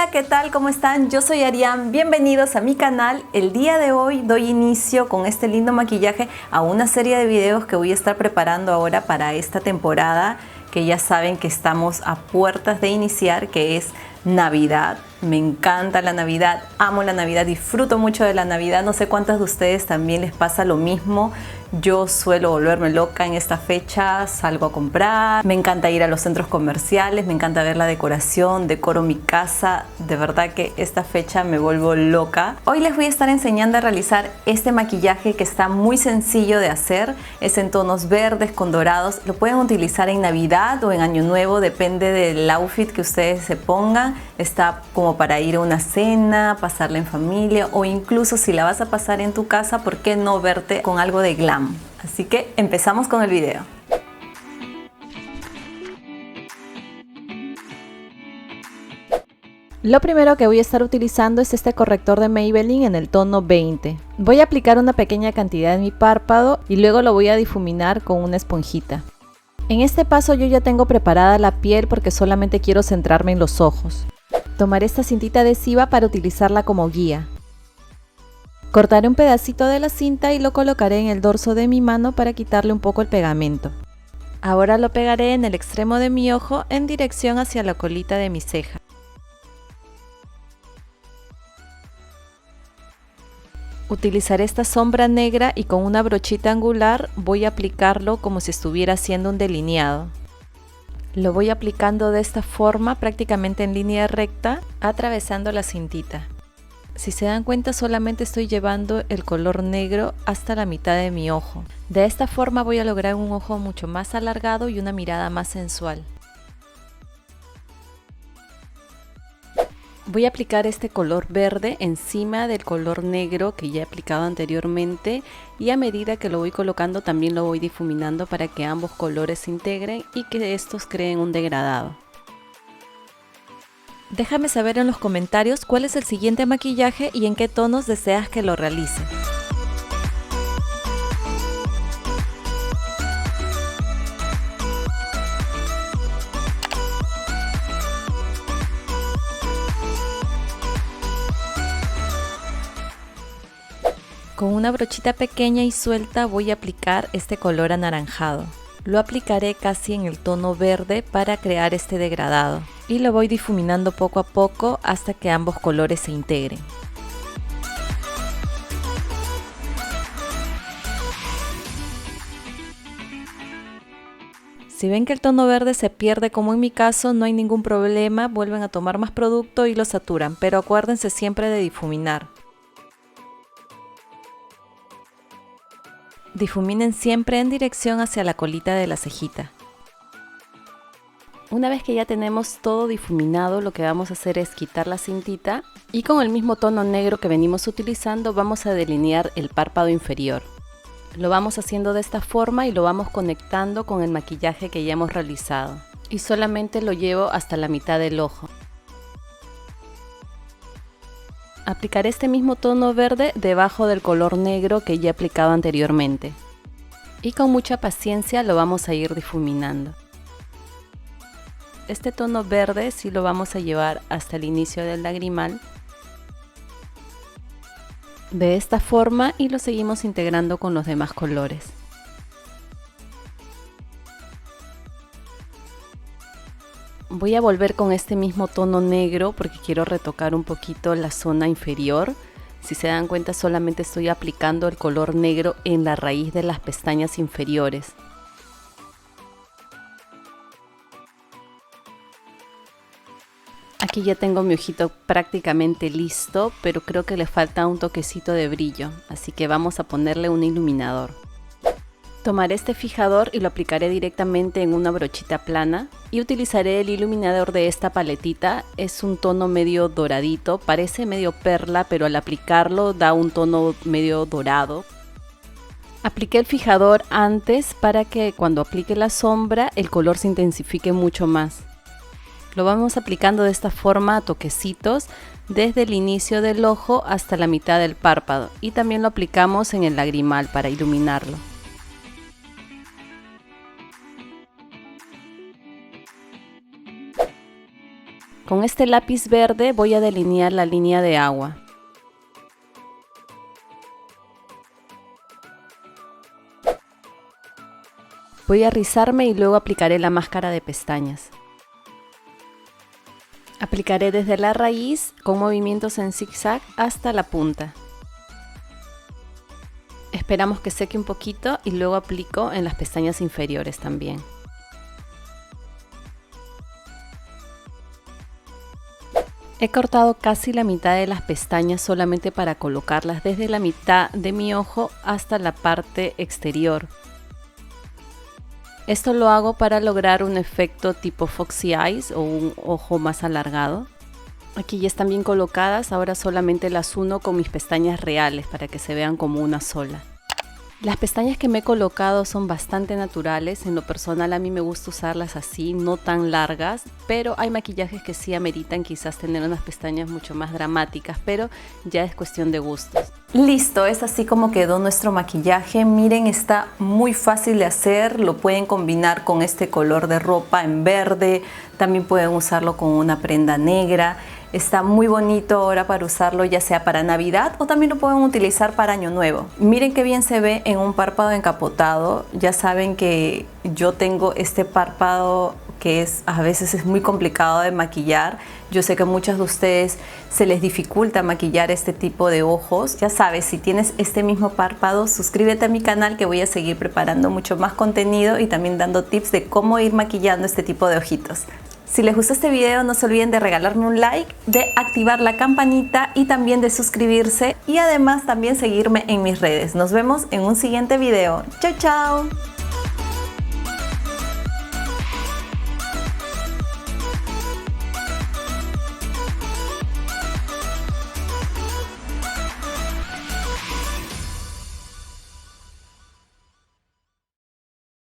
Hola, ¿qué tal? ¿Cómo están? Yo soy Arián, bienvenidos a mi canal. El día de hoy doy inicio con este lindo maquillaje a una serie de videos que voy a estar preparando ahora para esta temporada, que ya saben que estamos a puertas de iniciar, que es Navidad. Me encanta la Navidad, amo la Navidad, disfruto mucho de la Navidad. No sé cuántas de ustedes también les pasa lo mismo. Yo suelo volverme loca en esta fecha, salgo a comprar, me encanta ir a los centros comerciales, me encanta ver la decoración, decoro mi casa. De verdad que esta fecha me vuelvo loca. Hoy les voy a estar enseñando a realizar este maquillaje que está muy sencillo de hacer. Es en tonos verdes con dorados. Lo pueden utilizar en Navidad o en Año Nuevo, depende del outfit que ustedes se pongan. Está como para ir a una cena, pasarla en familia o incluso si la vas a pasar en tu casa, ¿por qué no verte con algo de glam? Así que empezamos con el video. Lo primero que voy a estar utilizando es este corrector de Maybelline en el tono 20. Voy a aplicar una pequeña cantidad en mi párpado y luego lo voy a difuminar con una esponjita. En este paso yo ya tengo preparada la piel porque solamente quiero centrarme en los ojos. Tomaré esta cintita adhesiva para utilizarla como guía. Cortaré un pedacito de la cinta y lo colocaré en el dorso de mi mano para quitarle un poco el pegamento. Ahora lo pegaré en el extremo de mi ojo en dirección hacia la colita de mi ceja. Utilizaré esta sombra negra y con una brochita angular voy a aplicarlo como si estuviera haciendo un delineado. Lo voy aplicando de esta forma, prácticamente en línea recta, atravesando la cintita. Si se dan cuenta, solamente estoy llevando el color negro hasta la mitad de mi ojo. De esta forma voy a lograr un ojo mucho más alargado y una mirada más sensual. Voy a aplicar este color verde encima del color negro que ya he aplicado anteriormente y a medida que lo voy colocando también lo voy difuminando para que ambos colores se integren y que estos creen un degradado. Déjame saber en los comentarios cuál es el siguiente maquillaje y en qué tonos deseas que lo realice. Con una brochita pequeña y suelta voy a aplicar este color anaranjado. Lo aplicaré casi en el tono verde para crear este degradado y lo voy difuminando poco a poco hasta que ambos colores se integren. Si ven que el tono verde se pierde como en mi caso, no hay ningún problema, vuelven a tomar más producto y lo saturan, pero acuérdense siempre de difuminar. Difuminen siempre en dirección hacia la colita de la cejita. Una vez que ya tenemos todo difuminado, lo que vamos a hacer es quitar la cintita y con el mismo tono negro que venimos utilizando vamos a delinear el párpado inferior. Lo vamos haciendo de esta forma y lo vamos conectando con el maquillaje que ya hemos realizado. Y solamente lo llevo hasta la mitad del ojo. Aplicaré este mismo tono verde debajo del color negro que ya he aplicado anteriormente. Y con mucha paciencia lo vamos a ir difuminando. Este tono verde sí lo vamos a llevar hasta el inicio del lagrimal. De esta forma y lo seguimos integrando con los demás colores. Voy a volver con este mismo tono negro porque quiero retocar un poquito la zona inferior. Si se dan cuenta, solamente estoy aplicando el color negro en la raíz de las pestañas inferiores. Aquí ya tengo mi ojito prácticamente listo, pero creo que le falta un toquecito de brillo, así que vamos a ponerle un iluminador. Tomaré este fijador y lo aplicaré directamente en una brochita plana y utilizaré el iluminador de esta paletita. Es un tono medio doradito, parece medio perla, pero al aplicarlo da un tono medio dorado. Apliqué el fijador antes para que cuando aplique la sombra el color se intensifique mucho más. Lo vamos aplicando de esta forma a toquecitos desde el inicio del ojo hasta la mitad del párpado y también lo aplicamos en el lagrimal para iluminarlo. Con este lápiz verde voy a delinear la línea de agua. Voy a rizarme y luego aplicaré la máscara de pestañas. Aplicaré desde la raíz con movimientos en zigzag hasta la punta. Esperamos que seque un poquito y luego aplico en las pestañas inferiores también. He cortado casi la mitad de las pestañas solamente para colocarlas desde la mitad de mi ojo hasta la parte exterior. Esto lo hago para lograr un efecto tipo Foxy Eyes o un ojo más alargado. Aquí ya están bien colocadas, ahora solamente las uno con mis pestañas reales para que se vean como una sola. Las pestañas que me he colocado son bastante naturales, en lo personal a mí me gusta usarlas así, no tan largas, pero hay maquillajes que sí ameritan quizás tener unas pestañas mucho más dramáticas, pero ya es cuestión de gustos. Listo, es así como quedó nuestro maquillaje. Miren, está muy fácil de hacer, lo pueden combinar con este color de ropa en verde, también pueden usarlo con una prenda negra. Está muy bonito ahora para usarlo ya sea para Navidad o también lo pueden utilizar para Año Nuevo. Miren qué bien se ve en un párpado encapotado. Ya saben que yo tengo este párpado que a veces es muy complicado de maquillar. Yo sé que a muchos de ustedes se les dificulta maquillar este tipo de ojos. Ya sabes, si tienes este mismo párpado, suscríbete a mi canal que voy a seguir preparando mucho más contenido y también dando tips de cómo ir maquillando este tipo de ojitos. Si les gustó este video, no se olviden de regalarme un like, de activar la campanita y también de suscribirse y además también seguirme en mis redes. Nos vemos en un siguiente video. ¡Chao, chao!